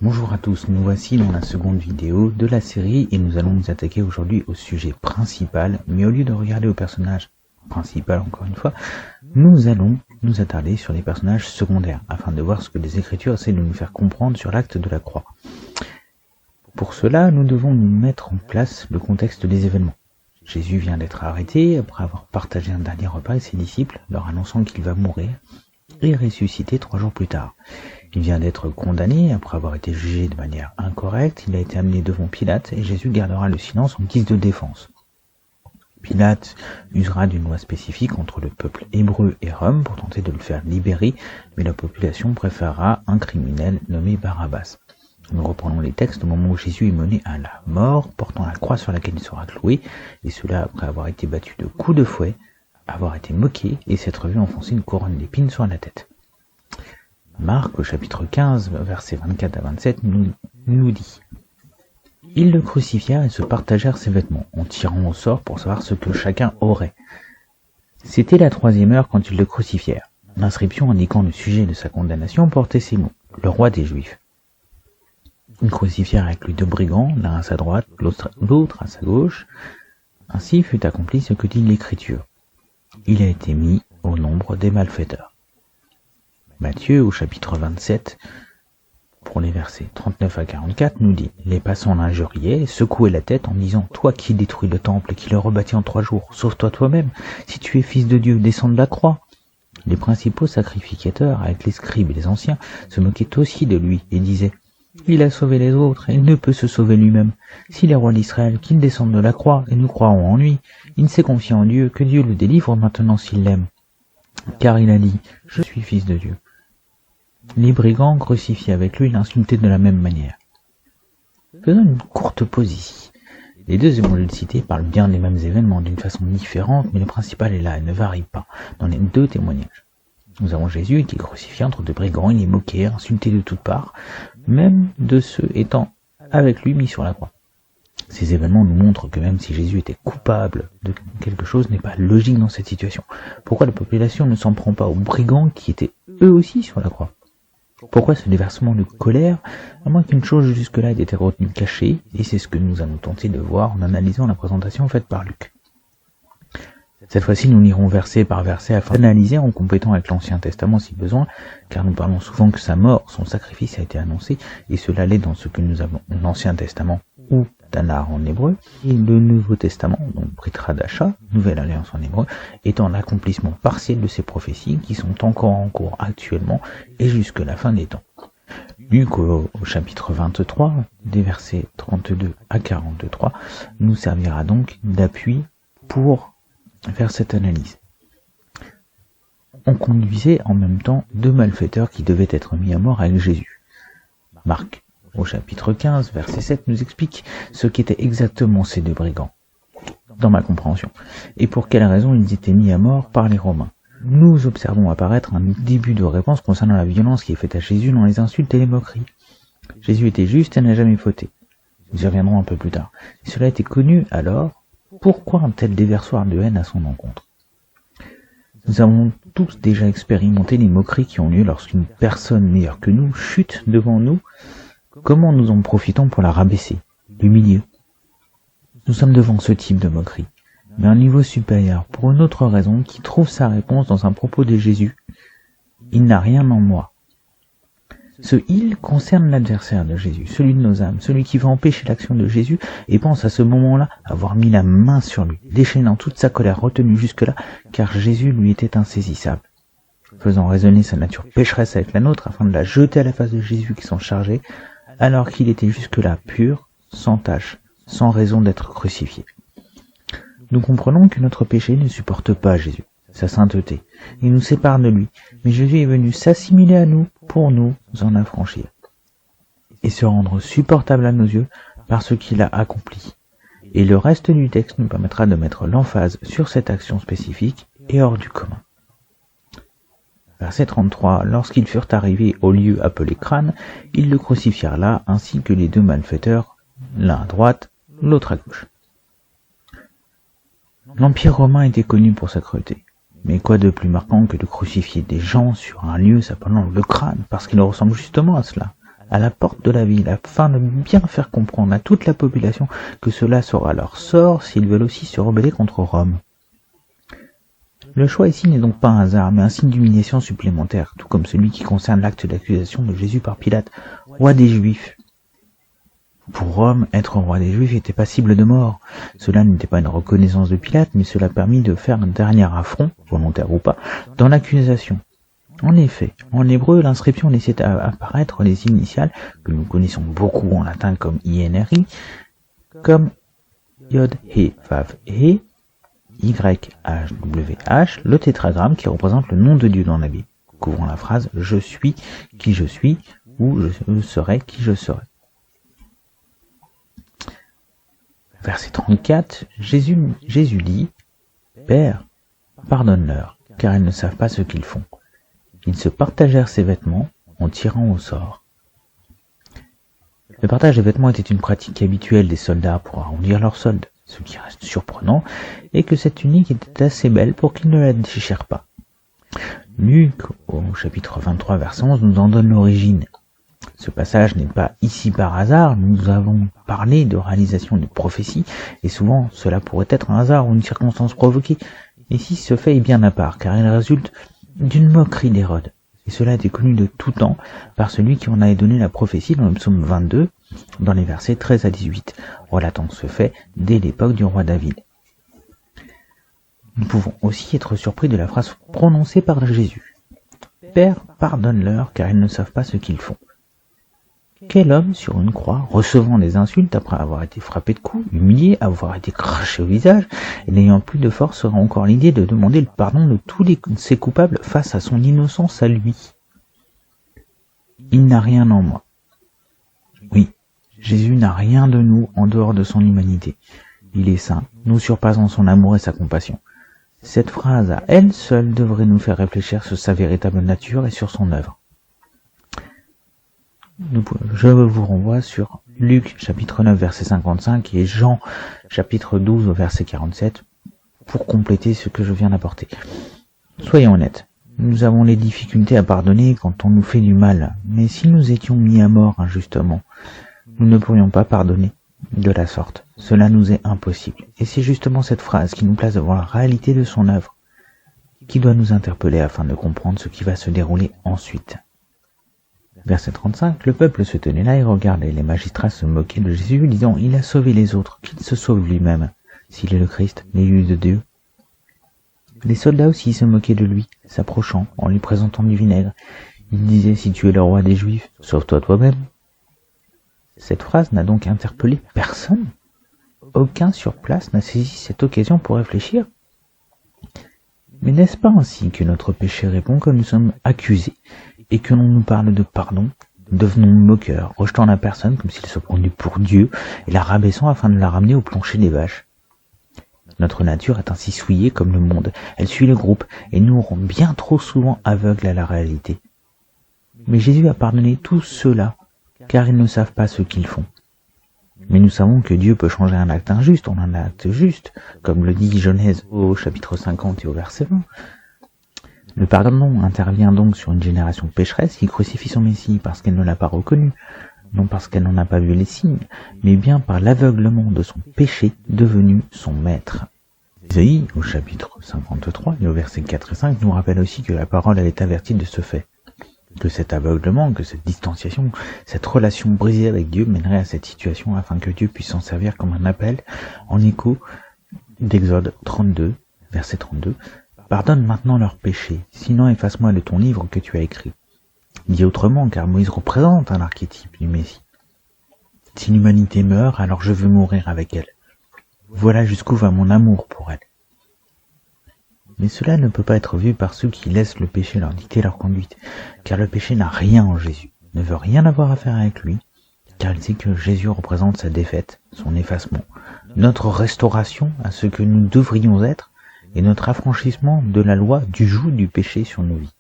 Bonjour à tous, nous voici dans la seconde vidéo de la série et nous allons nous attaquer aujourd'hui au sujet principal, mais au lieu de regarder au personnage principal encore une fois, nous allons nous attarder sur les personnages secondaires afin de voir ce que les Écritures essaient de nous faire comprendre sur l'acte de la croix. Pour cela, nous devons nous mettre en place le contexte des événements. Jésus vient d'être arrêté après avoir partagé un dernier repas avec ses disciples, leur annonçant qu'il va mourir et ressusciter 3 jours plus tard. Il vient d'être condamné après avoir été jugé de manière incorrecte, il a été amené devant Pilate et Jésus gardera le silence en guise de défense. Pilate usera d'une loi spécifique entre le peuple hébreu et Rome pour tenter de le faire libérer, mais la population préférera un criminel nommé Barabbas. Nous reprenons les textes au moment où Jésus est mené à la mort, portant la croix sur laquelle il sera cloué, et cela après avoir été battu de coups de fouet, avoir été moqué et s'être vu enfoncer une couronne d'épines sur la tête. Marc, au chapitre 15, versets 24 à 27, nous dit « Ils le crucifièrent et se partagèrent ses vêtements, en tirant au sort pour savoir ce que chacun aurait. C'était la 3e heure quand ils le crucifièrent. L'inscription indiquant le sujet de sa condamnation portait ces mots, « Le roi des Juifs ». Ils crucifièrent avec lui 2 brigands, l'un à sa droite, l'autre à sa gauche. Ainsi fut accompli ce que dit l'Écriture. Il a été mis au nombre des malfaiteurs. Matthieu, au chapitre 27, pour les versets 39 à 44, nous dit « Les passants l'injuriaient, secouaient la tête en disant « Toi qui détruis le temple et qui le rebâtis en 3 jours, sauve-toi toi-même, si tu es fils de Dieu, descends de la croix. » Les principaux sacrificateurs, avec les scribes et les anciens, se moquaient aussi de lui et disaient « Il a sauvé les autres et ne peut se sauver lui-même. S'il est roi d'Israël, qu'il descende de la croix et nous croirons en lui. Il ne s'est confié en Dieu, que Dieu le délivre maintenant s'il l'aime. Car il a dit « Je suis fils de Dieu. » Les brigands crucifiés avec lui l'insultaient de la même manière. Faisons une courte pause ici. Les 2 évangiles cités parlent bien des mêmes événements d'une façon différente, mais le principal est là et ne varie pas dans les 2 témoignages. Nous avons Jésus qui est crucifié entre 2 brigands, il est moqué, insulté de toutes parts, même de ceux étant avec lui mis sur la croix. Ces événements nous montrent que même si Jésus était coupable de quelque chose, n'est pas logique dans cette situation. Pourquoi la population ne s'en prend pas aux brigands qui étaient eux aussi sur la croix? Pourquoi ce déversement de colère, à moins qu'une chose jusque-là ait été retenue cachée, et c'est ce que nous allons tenter de voir en analysant la présentation faite par Luc. Cette fois-ci, nous lirons verset par verset afin d'analyser en complétant avec l'Ancien Testament si besoin, car nous parlons souvent que sa mort, son sacrifice a été annoncé, et cela l'est dans ce que nous avons l'Ancien Testament, ou Tanar en hébreu, et le Nouveau Testament, donc Brit Hadasha, Nouvelle Alliance en hébreu, étant l'accomplissement partiel de ces prophéties qui sont encore en cours actuellement et jusque la fin des temps. Luc au chapitre 23, des versets 32 à 43, nous servira donc d'appui pour faire cette analyse. On conduisait en même temps 2 malfaiteurs qui devaient être mis à mort avec Jésus. Marc, au chapitre 15, verset 7, nous explique ce qu'étaient exactement ces 2 brigands, dans ma compréhension, et pour quelle raison ils étaient mis à mort par les Romains. Nous observons apparaître un début de réponse concernant la violence qui est faite à Jésus dans les insultes et les moqueries. Jésus était juste et n'a jamais fauté. Nous y reviendrons un peu plus tard. Si cela était connu alors, pourquoi un tel déversoir de haine à son encontre? Nous avons tous déjà expérimenté les moqueries qui ont lieu lorsqu'une personne meilleure que nous chute devant nous. Comment nous en profitons pour la rabaisser, l'humilier? Nous sommes devant ce type de moquerie, mais à un niveau supérieur, pour une autre raison qui trouve sa réponse dans un propos de Jésus. Il n'a rien en moi. Ce « il » concerne l'adversaire de Jésus, celui de nos âmes, celui qui va empêcher l'action de Jésus et pense à ce moment-là avoir mis la main sur lui, déchaînant toute sa colère retenue jusque-là, car Jésus lui était insaisissable. Faisant résonner sa nature pécheresse avec la nôtre afin de la jeter à la face de Jésus qui s'en chargeait, alors qu'il était jusque-là pur, sans tache, sans raison d'être crucifié. Nous comprenons que notre péché ne supporte pas Jésus, sa sainteté, il nous sépare de lui, mais Jésus est venu s'assimiler à nous pour nous en affranchir, et se rendre supportable à nos yeux par ce qu'il a accompli. Et le reste du texte nous permettra de mettre l'emphase sur cette action spécifique et hors du commun. Verset 33, lorsqu'ils furent arrivés au lieu appelé Crâne, ils le crucifièrent là, ainsi que les 2 malfaiteurs, l'un à droite, l'autre à gauche. L'Empire romain était connu pour sa cruauté. Mais quoi de plus marquant que de crucifier des gens sur un lieu s'appelant le crâne, parce qu'il ressemble justement à cela, à la porte de la ville, afin de bien faire comprendre à toute la population que cela sera leur sort s'ils veulent aussi se rebeller contre Rome. Le choix ici n'est donc pas un hasard, mais un signe d'humiliation supplémentaire, tout comme celui qui concerne l'acte d'accusation de Jésus par Pilate, roi des Juifs. Pour Rome, être roi des Juifs était passible de mort. Cela n'était pas une reconnaissance de Pilate, mais cela permit de faire un dernier affront, volontaire ou pas, dans l'accusation. En effet, en hébreu, l'inscription laissait apparaître les initiales, que nous connaissons beaucoup en latin comme INRI, comme Yod, He, Vav, He, YHWH, le tétragramme qui représente le nom de Dieu dans la Bible, couvrant la phrase « Je suis qui je suis » ou « Je serai qui je serai ». Verset 34, Jésus dit « Père, pardonne-leur, car ils ne savent pas ce qu'ils font. » Ils se partagèrent ses vêtements en tirant au sort. Le partage des vêtements était une pratique habituelle des soldats pour arrondir leur solde. Ce qui reste surprenant est que cette tunique était assez belle pour qu'ils ne la déchirent pas. Luc, au chapitre 23, verset 11, nous en donne l'origine. Ce passage n'est pas ici par hasard, nous avons parlé de réalisation de prophéties, et souvent cela pourrait être un hasard ou une circonstance provoquée. Ici, ce fait est bien à part, car il résulte d'une moquerie d'Hérode. Et cela était connu de tout temps par celui qui en avait donné la prophétie dans le psaume 22, dans les versets 13 à 18, relatant ce fait dès l'époque du roi David. Nous pouvons aussi être surpris de la phrase prononcée par Jésus. « Père, pardonne-leur, car ils ne savent pas ce qu'ils font. » Quel homme sur une croix, recevant des insultes après avoir été frappé de coups, humilié, avoir été craché au visage, et n'ayant plus de force, aura encore l'idée de demander le pardon de tous ses coupables face à son innocence à lui? Il n'a rien en moi. Oui, Jésus n'a rien de nous en dehors de son humanité. Il est saint, nous surpassons son amour et sa compassion. Cette phrase à elle seule devrait nous faire réfléchir sur sa véritable nature et sur son œuvre. Je vous renvoie sur Luc chapitre 9 verset 55 et Jean chapitre 12 verset 47 pour compléter ce que je viens d'apporter. Soyons honnêtes, nous avons les difficultés à pardonner quand on nous fait du mal, mais si nous étions mis à mort injustement, nous ne pourrions pas pardonner de la sorte. Cela nous est impossible. Et c'est justement cette phrase qui nous place devant la réalité de son œuvre, qui doit nous interpeller afin de comprendre ce qui va se dérouler ensuite. Verset 35, le peuple se tenait là et regardait. Les magistrats se moquaient de Jésus, disant « Il a sauvé les autres, qu'il se sauve lui-même, s'il est le Christ, l'élu de Dieu. » Les soldats aussi se moquaient de lui, s'approchant, en lui présentant du vinaigre. Ils disaient « Si tu es le roi des Juifs, sauve-toi toi-même. » Cette phrase n'a donc interpellé personne. Aucun sur place n'a saisi cette occasion pour réfléchir. Mais n'est-ce pas ainsi que notre péché répond quand nous sommes accusés et que l'on nous parle de pardon? Devenons moqueurs, rejetant la personne comme s'il se prenait pour Dieu et la rabaissant afin de la ramener au plancher des vaches. Notre nature est ainsi souillée comme le monde, elle suit le groupe et nous rend bien trop souvent aveugles à la réalité. Mais Jésus a pardonné tous ceux-là, car ils ne savent pas ce qu'ils font. Mais nous savons que Dieu peut changer un acte injuste en un acte juste, comme le dit Genèse au chapitre 50 et au verset 20. Le pardon intervient donc sur une génération pécheresse qui crucifie son Messie parce qu'elle ne l'a pas reconnu, non parce qu'elle n'en a pas vu les signes, mais bien par l'aveuglement de son péché devenu son maître. Isaïe, au chapitre 53 et au verset 4 et 5, nous rappelle aussi que la parole elle est avertie de ce fait, que cet aveuglement, que cette distanciation, cette relation brisée avec Dieu mènerait à cette situation afin que Dieu puisse s'en servir comme un appel en écho d'Exode 32, verset 32. Pardonne maintenant leurs péchés, sinon efface-moi de ton livre que tu as écrit. Dit autrement, car Moïse représente un archétype du Messie. Si l'humanité meurt, alors je veux mourir avec elle. Voilà jusqu'où va mon amour pour elle. Mais cela ne peut pas être vu par ceux qui laissent le péché leur dicter leur conduite, car le péché n'a rien en Jésus, ne veut rien avoir à faire avec lui, car il sait que Jésus représente sa défaite, son effacement, notre restauration à ce que nous devrions être, et notre affranchissement de la loi du joug du péché sur nos vies.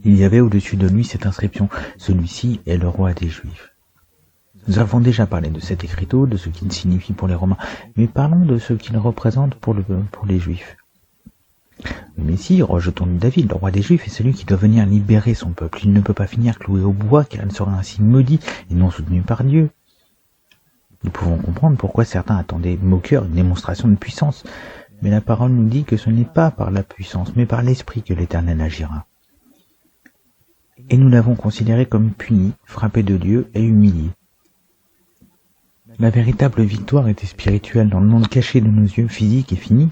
Il y avait au-dessus de lui cette inscription, celui-ci est le roi des Juifs. Nous avons déjà parlé de cet écriteau, de ce qu'il signifie pour les Romains, mais parlons de ce qu'il représente pour les Juifs. Le Messie, rejeton de David, le roi des Juifs, est celui qui doit venir libérer son peuple. Il ne peut pas finir cloué au bois, car il sera ainsi maudit et non soutenu par Dieu. Nous pouvons comprendre pourquoi certains attendaient moqueurs une démonstration de puissance, mais la parole nous dit que ce n'est pas par la puissance, mais par l'Esprit que l'Éternel agira. Et nous l'avons considéré comme puni, frappé de Dieu et humilié. La véritable victoire était spirituelle. Dans le monde caché de nos yeux, physique et fini,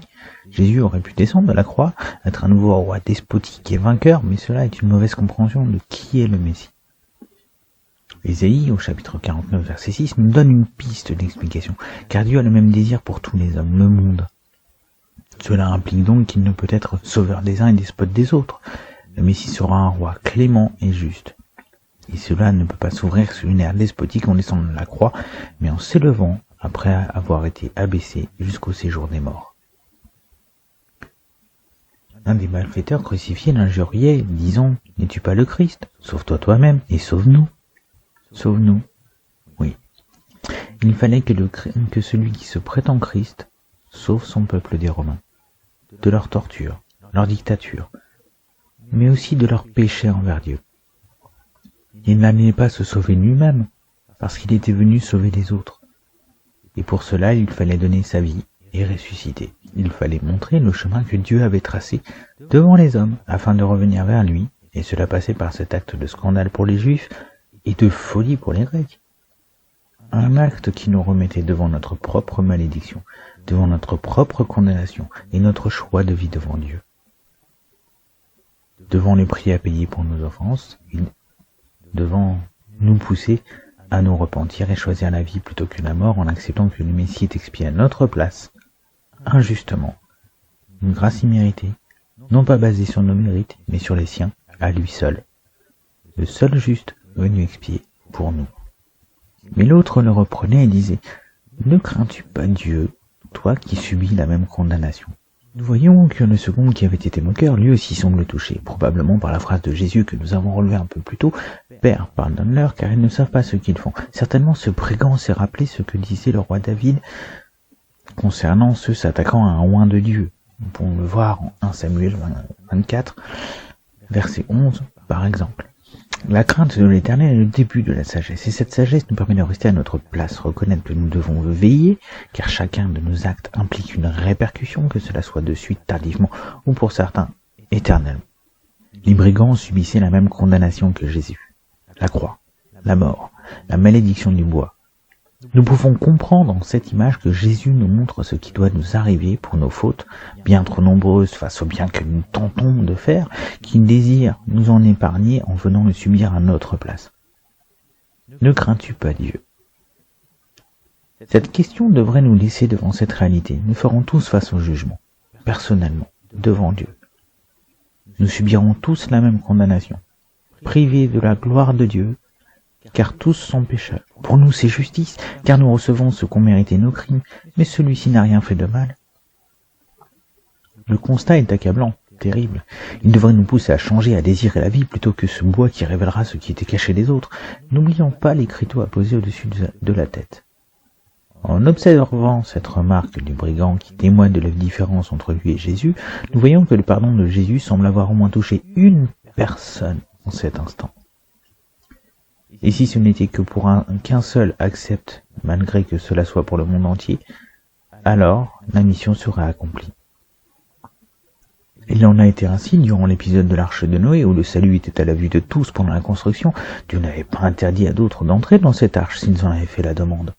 Jésus aurait pu descendre de la croix, être un nouveau roi despotique et vainqueur, mais cela est une mauvaise compréhension de qui est le Messie. Ésaïe, au chapitre 49, verset 6, nous donne une piste d'explication, car Dieu a le même désir pour tous les hommes, le monde. Cela implique donc qu'il ne peut être sauveur des uns et despote des autres. Le Messie sera un roi clément et juste. Et cela ne peut pas s'ouvrir sur une ère despotique en descendant de la croix, mais en s'élevant après avoir été abaissé jusqu'au séjour des morts. Un des malfaiteurs crucifiés l'injuriait, disant « N'es-tu pas le Christ? Sauve-toi toi-même et sauve-nous. » Sauve-nous. Oui. Il fallait que celui qui se prétend Christ sauve son peuple des Romains, de leur torture, leur dictature, mais aussi de leur péché envers Dieu. Il n'allait pas se sauver lui-même, parce qu'il était venu sauver les autres. Et pour cela, il fallait donner sa vie et ressusciter. Il fallait montrer le chemin que Dieu avait tracé devant les hommes, afin de revenir vers lui, et cela passait par cet acte de scandale pour les Juifs et de folie pour les Grecs. Un acte qui nous remettait devant notre propre malédiction, devant notre propre condamnation et notre choix de vie devant Dieu. Devant les prix à payer pour nos offenses, devant nous pousser à nous repentir et choisir la vie plutôt que la mort en acceptant que le Messie est expié à notre place, injustement. Une grâce imméritée, non pas basée sur nos mérites, mais sur les siens, à lui seul. Le seul juste venu expier pour nous. Mais l'autre le reprenait et disait « Ne crains-tu pas Dieu, toi qui subis la même condamnation ?» Nous voyons que le second qui avait été moqueur, lui aussi semble touché, probablement par la phrase de Jésus que nous avons relevée un peu plus tôt, « Père, pardonne-leur, car ils ne savent pas ce qu'ils font. » Certainement ce brigand s'est rappelé ce que disait le roi David concernant ceux s'attaquant à un oint de Dieu. Nous pouvons le voir en 1 Samuel 24, verset 11, par exemple. La crainte de l'Éternel est le début de la sagesse, et cette sagesse nous permet de rester à notre place, reconnaître que nous devons veiller, car chacun de nos actes implique une répercussion, que cela soit de suite, tardivement, ou pour certains, éternellement. Les brigands subissaient la même condamnation que Jésus. La croix, la mort, la malédiction du bois. Nous pouvons comprendre en cette image que Jésus nous montre ce qui doit nous arriver pour nos fautes, bien trop nombreuses face au bien que nous tentons de faire, qu'il désire nous en épargner en venant le subir à notre place. Ne crains-tu pas Dieu? Cette question devrait nous laisser devant cette réalité. Nous ferons tous face au jugement, personnellement, devant Dieu. Nous subirons tous la même condamnation, privés de la gloire de Dieu, car tous sont pécheurs. Pour nous, c'est justice, car nous recevons ce qu'ont mérité nos crimes, mais celui-ci n'a rien fait de mal. Le constat est accablant, terrible. Il devrait nous pousser à changer, à désirer la vie, plutôt que ce bois qui révélera ce qui était caché des autres. N'oublions pas l'écriteau à poser au-dessus de la tête. En observant cette remarque du brigand qui témoigne de la différence entre lui et Jésus, nous voyons que le pardon de Jésus semble avoir au moins touché une personne en cet instant. Et si ce n'était que pour qu'un seul accepte, malgré que cela soit pour le monde entier, alors la mission sera accomplie. Il en a été ainsi durant l'épisode de l'arche de Noé, où le salut était à la vue de tous pendant la construction. Dieu n'avait pas interdit à d'autres d'entrer dans cette arche s'ils en avaient fait la demande.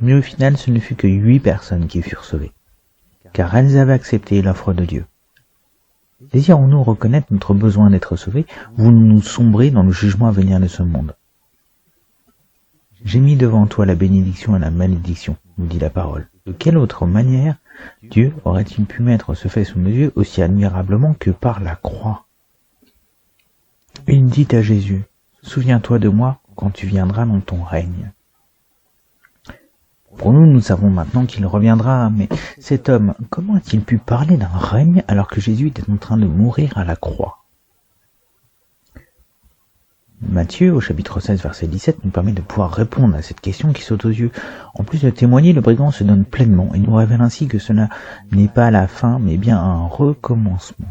Mais au final, ce ne fut que 8 personnes qui furent sauvées, car elles avaient accepté l'offre de Dieu. Désirons-nous reconnaître notre besoin d'être sauvés, ou nous sombrer dans le jugement à venir de ce monde? J'ai mis devant toi la bénédiction et la malédiction, nous dit la parole. De quelle autre manière Dieu aurait-il pu mettre ce fait sous nos yeux aussi admirablement que par la croix? Il dit à Jésus, « Souviens-toi de moi quand tu viendras dans ton règne. » Pour nous, nous savons maintenant qu'il reviendra, mais cet homme, comment a-t-il pu parler d'un règne alors que Jésus était en train de mourir à la croix? Matthieu, au chapitre 16, verset 17, nous permet de pouvoir répondre à cette question qui saute aux yeux. En plus de témoigner, le brigand se donne pleinement et nous révèle ainsi que cela n'est pas la fin, mais bien un recommencement.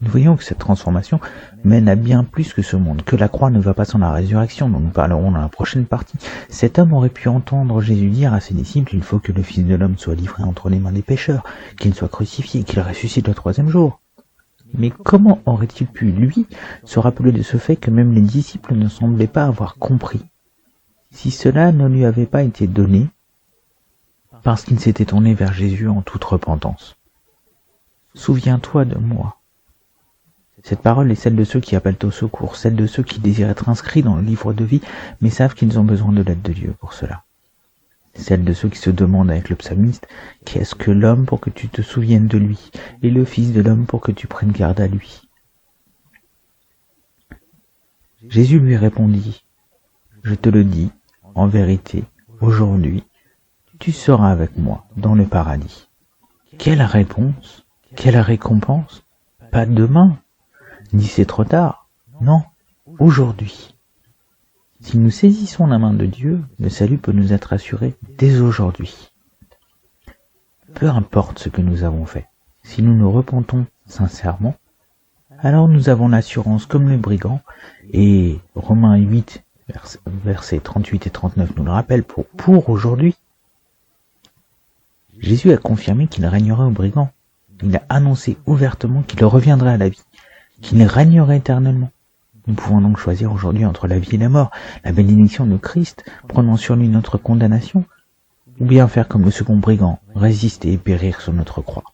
Nous voyons que cette transformation mène à bien plus que ce monde, que la croix ne va pas sans la résurrection, dont nous parlerons dans la prochaine partie. Cet homme aurait pu entendre Jésus dire à ses disciples, il faut que le Fils de l'homme soit livré entre les mains des pécheurs, qu'il soit crucifié, qu'il ressuscite le 3e jour. Mais comment aurait-il pu, lui, se rappeler de ce fait que même les disciples ne semblaient pas avoir compris, si cela ne lui avait pas été donné, parce qu'il s'était tourné vers Jésus en toute repentance. Souviens-toi de moi. Cette parole est celle de ceux qui appellent au secours, celle de ceux qui désirent être inscrits dans le livre de vie, mais savent qu'ils ont besoin de l'aide de Dieu pour cela. Celle de ceux qui se demandent avec le psalmiste, qu'est-ce que l'homme pour que tu te souviennes de lui, et le Fils de l'homme pour que tu prennes garde à lui. Jésus lui répondit, je te le dis, en vérité, aujourd'hui, tu seras avec moi dans le paradis. Quelle réponse, quelle récompense? Pas demain, ni c'est trop tard, non, aujourd'hui. Si nous saisissons la main de Dieu, le salut peut nous être assuré dès aujourd'hui. Peu importe ce que nous avons fait, si nous nous repentons sincèrement, alors nous avons l'assurance comme le brigand, et Romains 8, versets 38 et 39 nous le rappellent pour aujourd'hui. Jésus a confirmé qu'il régnerait au brigand. Il a annoncé ouvertement qu'il reviendrait à la vie, qu'il régnerait éternellement. Nous pouvons donc choisir aujourd'hui entre la vie et la mort, la bénédiction de Christ prenant sur lui notre condamnation, ou bien faire comme le second brigand, résister et périr sur notre croix.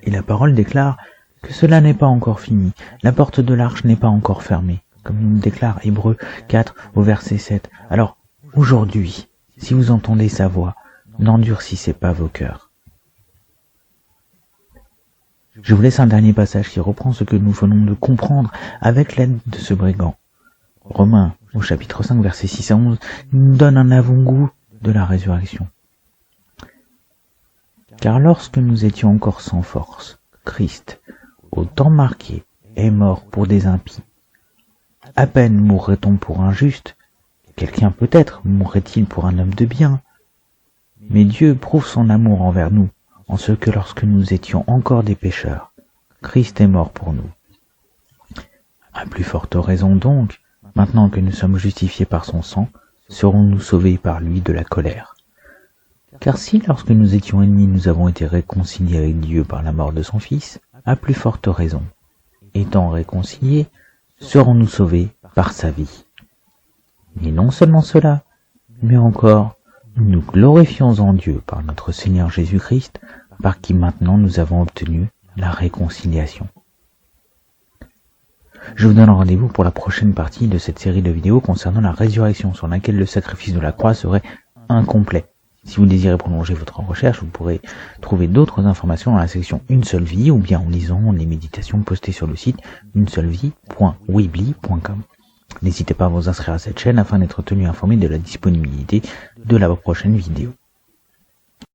Et la parole déclare que cela n'est pas encore fini, la porte de l'arche n'est pas encore fermée, comme nous le déclare Hébreux 4 au verset 7. Alors, aujourd'hui, si vous entendez sa voix, n'endurcissez pas vos cœurs. Je vous laisse un dernier passage qui reprend ce que nous venons de comprendre avec l'aide de ce brigand. Romains, au chapitre 5, versets 6 à 11, nous donne un avant-goût de la résurrection. Car lorsque nous étions encore sans force, Christ, au temps marqué, est mort pour des impies. À peine mourrait-on pour un juste, quelqu'un peut-être mourrait-il pour un homme de bien. Mais Dieu prouve son amour envers nous, en ce que lorsque nous étions encore des pécheurs, Christ est mort pour nous. À plus forte raison donc, maintenant que nous sommes justifiés par son sang, serons-nous sauvés par lui de la colère. Car si lorsque nous étions ennemis nous avons été réconciliés avec Dieu par la mort de son Fils, à plus forte raison, étant réconciliés, serons-nous sauvés par sa vie. Et non seulement cela, mais encore, nous glorifions en Dieu par notre Seigneur Jésus-Christ, par qui maintenant nous avons obtenu la réconciliation. Je vous donne rendez-vous pour la prochaine partie de cette série de vidéos concernant la résurrection, sur laquelle le sacrifice de la croix serait incomplet. Si vous désirez prolonger votre recherche, vous pourrez trouver d'autres informations dans la section Une seule vie, ou bien en lisant les méditations postées sur le site uneseulevie.weebly.com. N'hésitez pas à vous inscrire à cette chaîne afin d'être tenu informé de la disponibilité de la prochaine vidéo.